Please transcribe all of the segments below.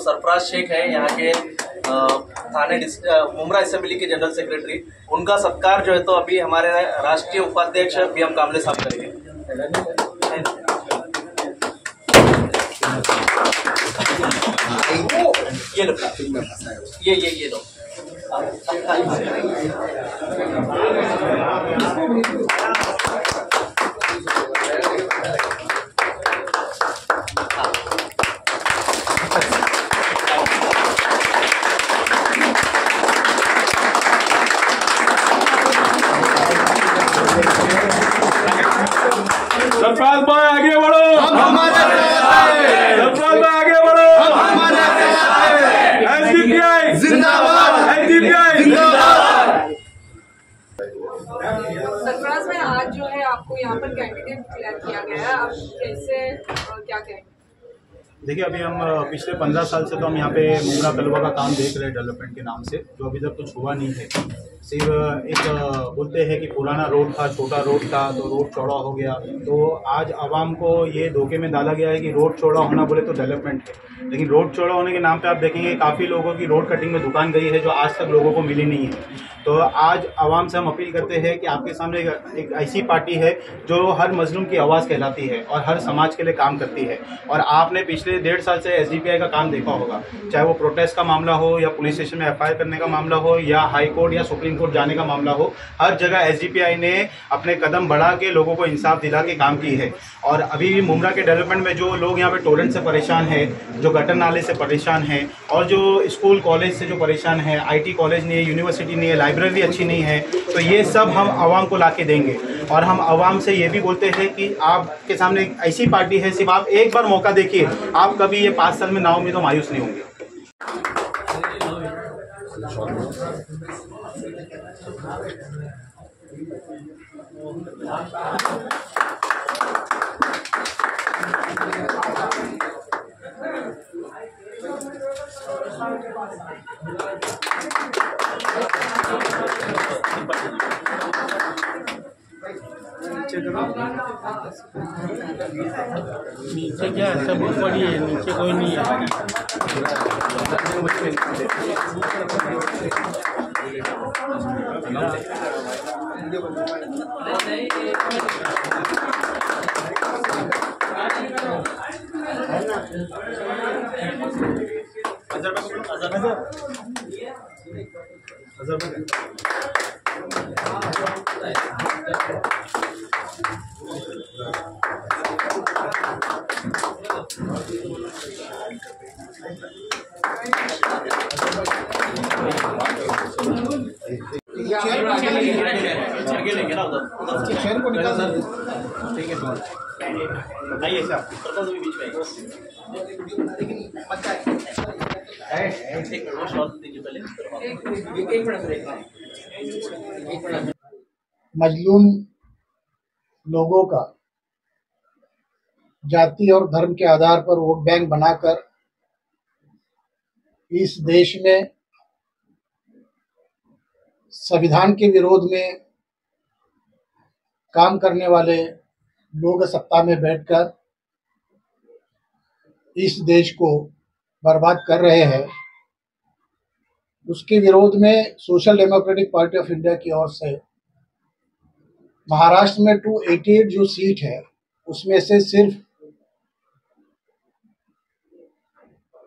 सरफराज शेख है, यहाँ के थाने मुमरा असेंबली के जनरल सेक्रेटरी, उनका सत्कार जो है तो अभी हमारे राष्ट्रीय उपाध्यक्ष BM कामले साहब करेंगे। ये लो, ये लो। सरफराज भाई आगे बढ़ो, सरफराज भाई आगे बढ़ो। SDPI जिंदाबाद, SDPI जिंदाबाद। सरफराज भाई, आज जो है आपको यहाँ पर कैंडिडेट डिक्लेयर किया गया है, आप कैसे क्या कहेंगे? देखिए, अभी हम पिछले 15 साल से तो हम यहाँ पे मुमरा कलवा का काम देख रहे हैं डेवलपमेंट के नाम से, जो अभी तक कुछ हुआ नहीं है। सिर्फ एक बोलते हैं कि पुराना रोड था, छोटा रोड था, तो रोड चौड़ा हो गया। तो आज आवाम को ये धोखे में डाला गया है कि रोड चौड़ा होना बोले तो डेवलपमेंट है, लेकिन रोड चौड़ा होने के नाम पे आप देखेंगे काफ़ी लोगों की रोड कटिंग में दुकान गई है जो आज तक लोगों को मिली नहीं है। तो आज आवाम से हम अपील करते हैं कि आपके सामने एक ऐसी पार्टी है जो हर मजलूम की आवाज़ कहलाती है और हर समाज के लिए काम करती है। और आपने पिछले 1.5 साल से SDPI का काम देखा होगा, चाहे वो प्रोटेस्ट का मामला हो या पुलिस स्टेशन में FIR करने का मामला हो या हाई कोर्ट या सुप्रीम कोर्ट जाने का मामला हो, हर जगह SDPI ने अपने कदम बढ़ा के लोगों को इंसाफ दिला के काम की है। और अभी मुमरा के डेवलपमेंट में जो लोग यहाँ पे टोरेंट से परेशान है, जो गटर नाले से परेशान है और जो स्कूल कॉलेज से जो परेशान है, IT कॉलेज नहीं है, यूनिवर्सिटी नहीं है, लाइब्रेरी अच्छी नहीं है, तो ये सब हम आवाम को ला के देंगे। और हम आवाम से ये भी बोलते हैं कि आपके सामने एक ऐसी पार्टी है, सिर्फ आप एक बार मौका देखिए, आप कभी ये 5 साल में नाव में तो मायूस नहीं होंगे। नीचे क्या सब ऊपर ही है, नीचे कोई नहीं है। आगे लेंगे ना उधर को निकाल सर। ठीक है, आइए साहब, प्रकाश भी बीच में एक मिनट, वो शॉट दीजिए पहले। एक मिनट। मजलूम लोगों का जाति और धर्म के आधार पर वोट बैंक बनाकर इस देश में संविधान के विरोध में काम करने वाले लोग सत्ता में बैठकर इस देश को बर्बाद कर रहे हैं, उसके विरोध में social democratic party of India की ओर से महाराष्ट्र में 288 जो सीट है उसमें से सिर्फ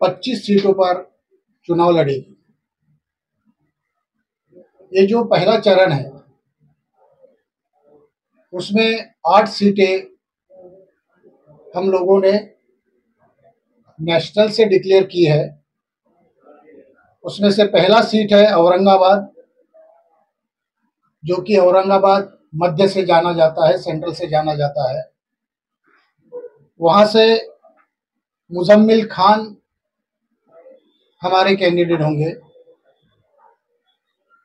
25 सीटों पर चुनाव लड़ेगी। ये जो पहला चरण है उसमें 8 सीटें हम लोगों ने नेशनल से डिक्लेयर की है। उसमें से पहला सीट है औरंगाबाद, जो कि औरंगाबाद मध्य से जाना जाता है, सेंट्रल से जाना जाता है। वहां से मुजम्मिल खान हमारे कैंडिडेट होंगे।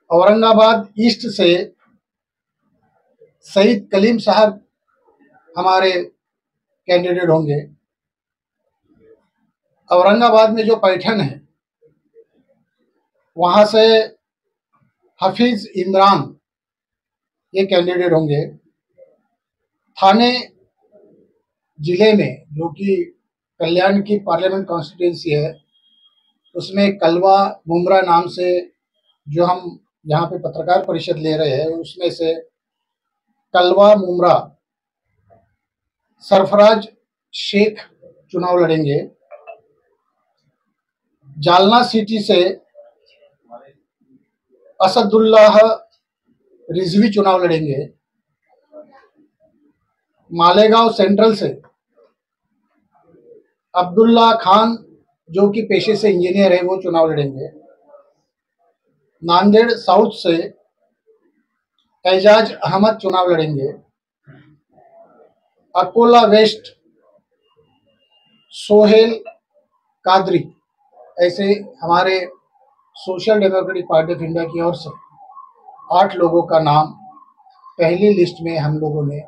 औरंगाबाद ईस्ट से सईद कलीम साहब हमारे कैंडिडेट होंगे। औरंगाबाद में जो पैठन है वहां से हफीज इमरान ये कैंडिडेट होंगे। थाने जिले में, जो कि कल्याण की पार्लियामेंट कॉन्स्टिट्यूंसी है, उसमें कलवा मुमरा नाम से जो हम यहाँ पे पत्रकार परिषद ले रहे हैं, उसमें से कलवा मुमरा सरफराज शेख चुनाव लड़ेंगे। जालना सिटी से असदुल्लाह रिजवी चुनाव लड़ेंगे। मालेगांव सेंट्रल से अब्दुल्ला खान जो कि पेशे से इंजीनियर है, वो चुनाव लड़ेंगे। नांदेड़ साउथ से एजाज अहमद चुनाव लड़ेंगे। अकोला वेस्ट सोहेल कादरी, ऐसे हमारे social democratic party of India की ओर से 8 लोगों का नाम पहली लिस्ट में हम लोगों ने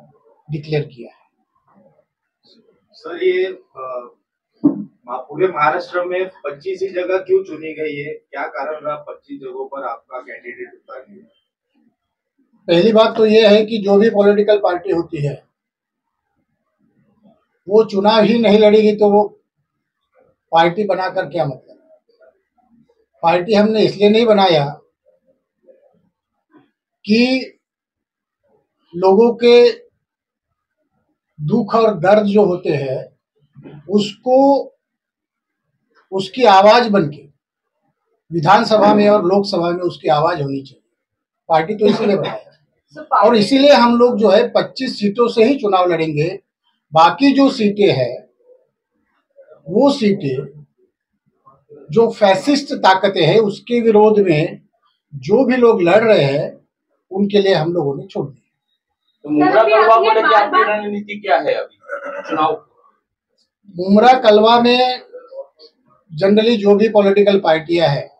डिक्लेयर किया है। सर, ये पूरे महाराष्ट्र में 25 ही जगह क्यों चुनी गई है? क्या कारण रहा 25 जगहों पर आपका कैंडिडेट उतारने? पहली बात तो ये है कि जो भी पॉलिटिकल पार्टी होती है वो चुनाव ही नहीं लड़ेगी तो वो पार्टी बनाकर क्या मतलब। पार्टी हमने इसलिए नहीं बनाया कि लोगों के दुख और दर्द जो होते हैं उसको उसकी आवाज बनके विधानसभा में और लोकसभा में उसकी आवाज होनी चाहिए। पार्टी तो इसीलिए बनाया और इसीलिए हम लोग जो है 25 सीटों से ही चुनाव लड़ेंगे। बाकी जो सीटें हैं वो सीटें जो फैसिस्ट ताकतें हैं उसके विरोध में जो भी लोग लड़ रहे हैं उनके लिए हम लोगों ने छोड़ दिया। तो मुमरा कलवा को लेकर आपकी रणनीति क्या है अभी चुनाव? मुमरा कलवा में जनरली जो भी पॉलिटिकल पार्टियां हैं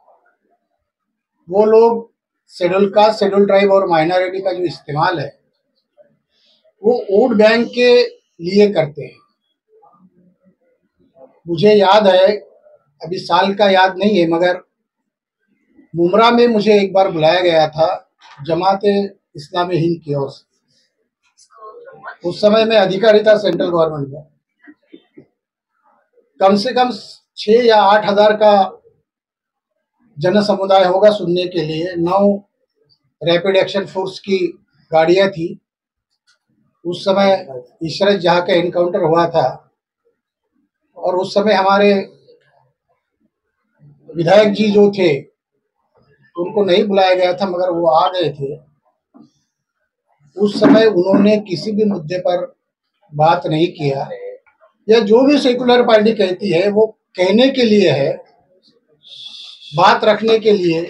वो लोग शेड्यूल कास्ट, शेड्यूल ट्राइब और माइनॉरिटी का जो इस्तेमाल है वो वोट बैंक के लिए करते हैं। मुझे याद है, अभी साल का याद नहीं है, मगर मुमरा में मुझे एक बार बुलाया गया था जमाते इस्लामी हिंद की ओर से। उस समय मैं अधिकारी था सेंट्रल गवर्नमेंट में। कम से कम 6 या 8 हजार का जन समुदाय होगा सुनने के लिए। 9 रैपिड एक्शन फोर्स की गाड़ियां थी। उस समय इशरत जहां का एनकाउंटर हुआ था और उस समय हमारे विधायक जी जो थे उनको नहीं बुलाया गया था मगर वो आ गए थे। उस समय उन्होंने किसी भी मुद्दे पर बात नहीं किया, या जो भी सेकुलर पार्टी कहती है वो कहने के लिए है, बात रखने के लिए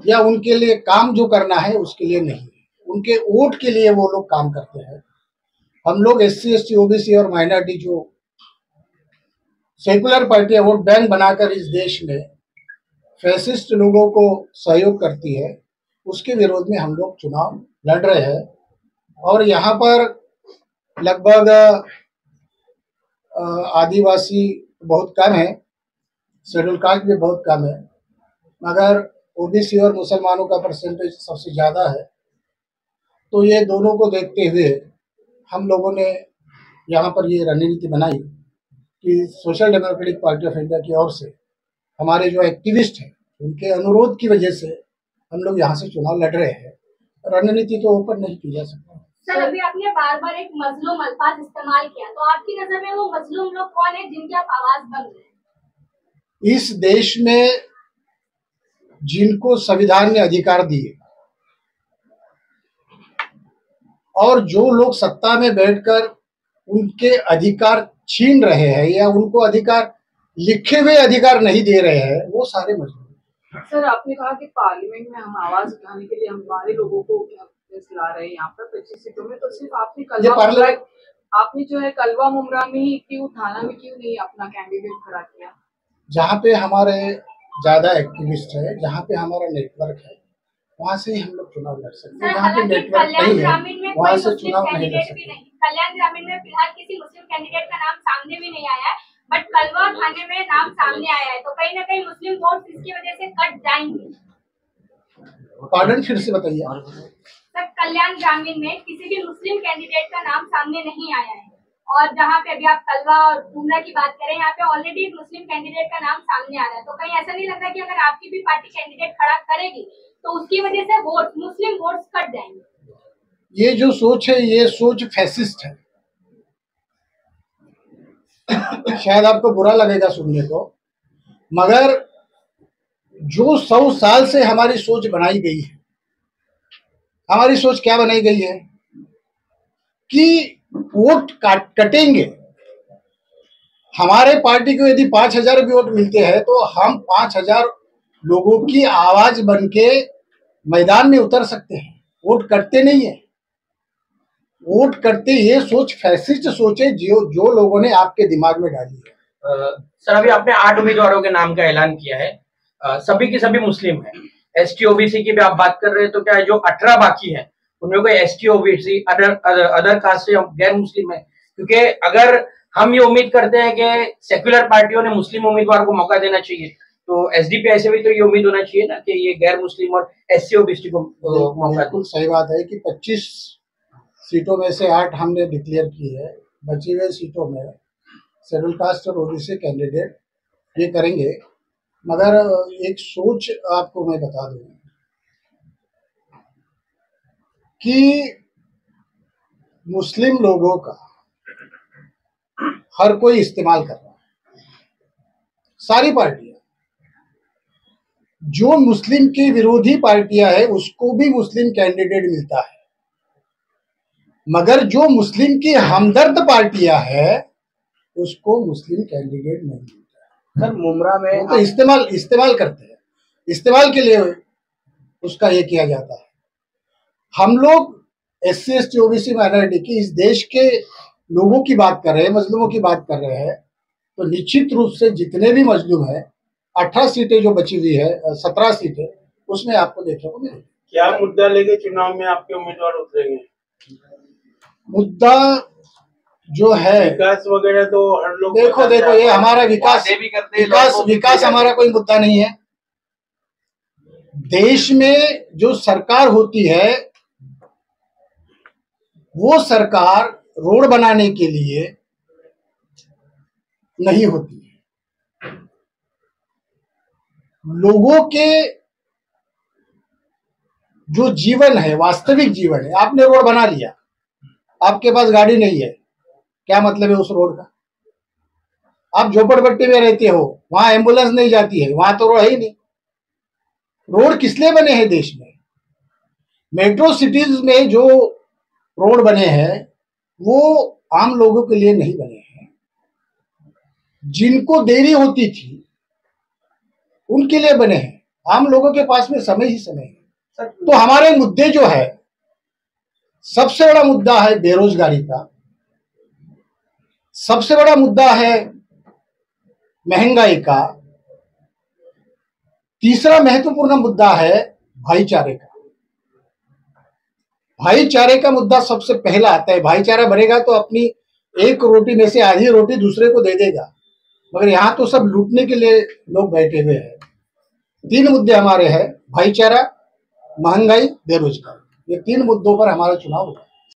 या उनके लिए काम जो करना है उसके लिए नहीं। उनके वोट के लिए वो लोग काम करते हैं। हम लोग SC, ST, OBC और माइनॉरिटी जो सेकुलर पार्टी वोट बैंक बनाकर इस देश में फैसिस्ट लोगों को सहयोग करती है उसके विरोध में हम लोग चुनाव लड़ रहे हैं। और यहाँ पर लगभग आदिवासी बहुत कम है, शेड्यूल कास्ट भी बहुत कम है, मगर OBC और मुसलमानों का परसेंटेज सबसे ज़्यादा है। तो ये दोनों को देखते हुए हम लोगों ने यहाँ पर ये रणनीति बनाई कि social democratic party of India की ओर से हमारे जो एक्टिविस्ट हैं उनके अनुरोध की वजह से हम लोग यहाँ से चुनाव लड़ रहे हैं। रणनीति तो ऊपर नहीं की जा सकती। सर, अभी आपने बार बार एक मजलूम अल्फाज इस्तेमाल किया, तो आपकी नजर में वो मजलूम लोग कौन है जिनकी आप आवाज बन रहे हैं? इस देश में जिनको संविधान ने अधिकार दिए और जो लोग सत्ता में बैठकर उनके अधिकार छीन रहे हैं या उनको अधिकार लिखे हुए अधिकार नहीं दे रहे हैं, वो सारे मजलूम। सर, आपने कहा कि पार्लियामेंट में हम आवाज उठाने के लिए हमारे लोगों को ला रहे हैं यहाँ पर 25 सीटों में, तो सिर्फ आपने जो है कलवा मुमरा में ही क्यों, थाना में क्यों नहीं अपना कैंडिडेट खड़ा किया? जहाँ पे हमारे ज्यादा एक्टिविस्ट है, जहाँ पे हमारा नेटवर्क है, वहाँ से ही हम लोग चुनाव लड़ सकते हैं। जहाँ पे नेटवर्क नहीं है वहाँ से चुनाव नहीं लड़ सकते। कल्याण ग्रामीण में फिलहाल किसी मुस्लिम कैंडिडेट का नाम सामने भी नहीं आया है, बट कलवा थाने में नाम सामने आया है, तो कहीं ना कहीं मुस्लिम वोट इसकी वजह से कट जाएंगे। पार्डन, फिर से बताइए। सर, कल्याण ग्रामीण में किसी भी मुस्लिम कैंडिडेट का नाम सामने नहीं आया है, और जहाँ पे अभी आप कलवा और मुमरा की बात करें, यहाँ पे ऑलरेडी मुस्लिम कैंडिडेट का नाम सामने आ रहा है, तो कहीं ऐसा नहीं लगता कि अगर आपकी भी पार्टी कैंडिडेट खड़ा करेगी तो उसकी वजह से मुस्लिम वोट्स कट जाएंगे? ये जो सोच है, ये सोच फैसिस्ट है। शायद आपको बुरा लगेगा सुनने को, मगर जो 100 साल से हमारी सोच बनाई गई है, हमारी सोच क्या बनाई गई है कि वोट कटेंगे। हमारे पार्टी को यदि 5000 भी वोट मिलते हैं तो हम 5000 लोगों की आवाज बन के मैदान में उतर सकते हैं, वोट कटते नहीं है। वोट करते, ये सोच फैसिस्ट सोच है जो लोगों ने आपके दिमाग में डाली है। सर, अभी आपने 8 उम्मीदवारों के नाम का ऐलान किया है, सभी की सभी मुस्लिम है। एसटी ओबीसी की भी आप बात कर रहे हैं, तो क्या है जो 18 बाकी है उनमें कोई एसटी ओबीसी अदर कास्ट से गैर मुस्लिम है? क्योंकि अगर हम ये उम्मीद करते हैं कि सेक्युलर पार्टियों ने मुस्लिम उम्मीदवार को मौका देना चाहिए, तो एसडीपी से भी तो ये उम्मीद होना चाहिए ना कि ये गैर मुस्लिम और एससी ओबीसी को मौका। बिल्कुल सही बात है कि 25 सीटों में से 8 हमने डिक्लेयर की है, बची हुई सीटों में शेड्यूल कास्ट और ओबीसी कैंडिडेट ये करेंगे। मगर एक सोच आपको मैं बता दूं कि मुस्लिम लोगों का हर कोई इस्तेमाल कर रहा है, सारी पार्टियां। जो मुस्लिम की विरोधी पार्टियां है उसको भी मुस्लिम कैंडिडेट मिलता है, मगर जो मुस्लिम की हमदर्द पार्टियां है उसको मुस्लिम कैंडिडेट नहीं मिलता। सर, मुमरा में तो इस्तेमाल करते हैं, इस्तेमाल के लिए उसका ये किया जाता है। हम लोग एससी एसटी ओबीसी माइनॉरिटी की, इस देश के लोगों की बात कर रहे हैं, मजलूमों की बात कर रहे हैं, तो निश्चित रूप से जितने भी मजलूम हैं, 18 सीटें जो बची हुई है, 17 सीटें, उसमें आपको देखने को मिलेगी। क्या मुद्दा लेके चुनाव में आपके उम्मीदवार उतरेंगे? मुद्दा जो है विकास वगैरह तो हर लोग देखो ये हमारा विकास हमारा कोई मुद्दा नहीं है। देश में जो सरकार होती है वो सरकार रोड बनाने के लिए नहीं होती है। लोगों के जो जीवन है, वास्तविक जीवन है, आपने रोड बना लिया, आपके पास गाड़ी नहीं है, क्या मतलब है उस रोड का? आप झोपड़पट्टी में रहते हो, वहां एम्बुलेंस नहीं जाती है, वहां तो रोड है ही नहीं। रोड किस लिए बने हैं देश में? मेट्रो सिटीज में जो रोड बने हैं वो आम लोगों के लिए नहीं बने हैं। जिनको देरी होती थी उनके लिए बने हैं, आम लोगों के पास में समय ही समय है। तो हमारे मुद्दे जो है, सबसे बड़ा मुद्दा है बेरोजगारी का, सबसे बड़ा मुद्दा है महंगाई का, तीसरा महत्वपूर्ण मुद्दा है भाईचारे का। भाईचारे का मुद्दा सबसे पहला आता है। भाईचारा बढ़ेगा तो अपनी एक रोटी में से आधी रोटी दूसरे को दे देगा, मगर यहां तो सब लूटने के लिए लोग बैठे हुए हैं। 3 मुद्दे हमारे हैं, भाईचारा, महंगाई, बेरोजगारी। ये 3 मुद्दों पर हमारा चुनाव होगा।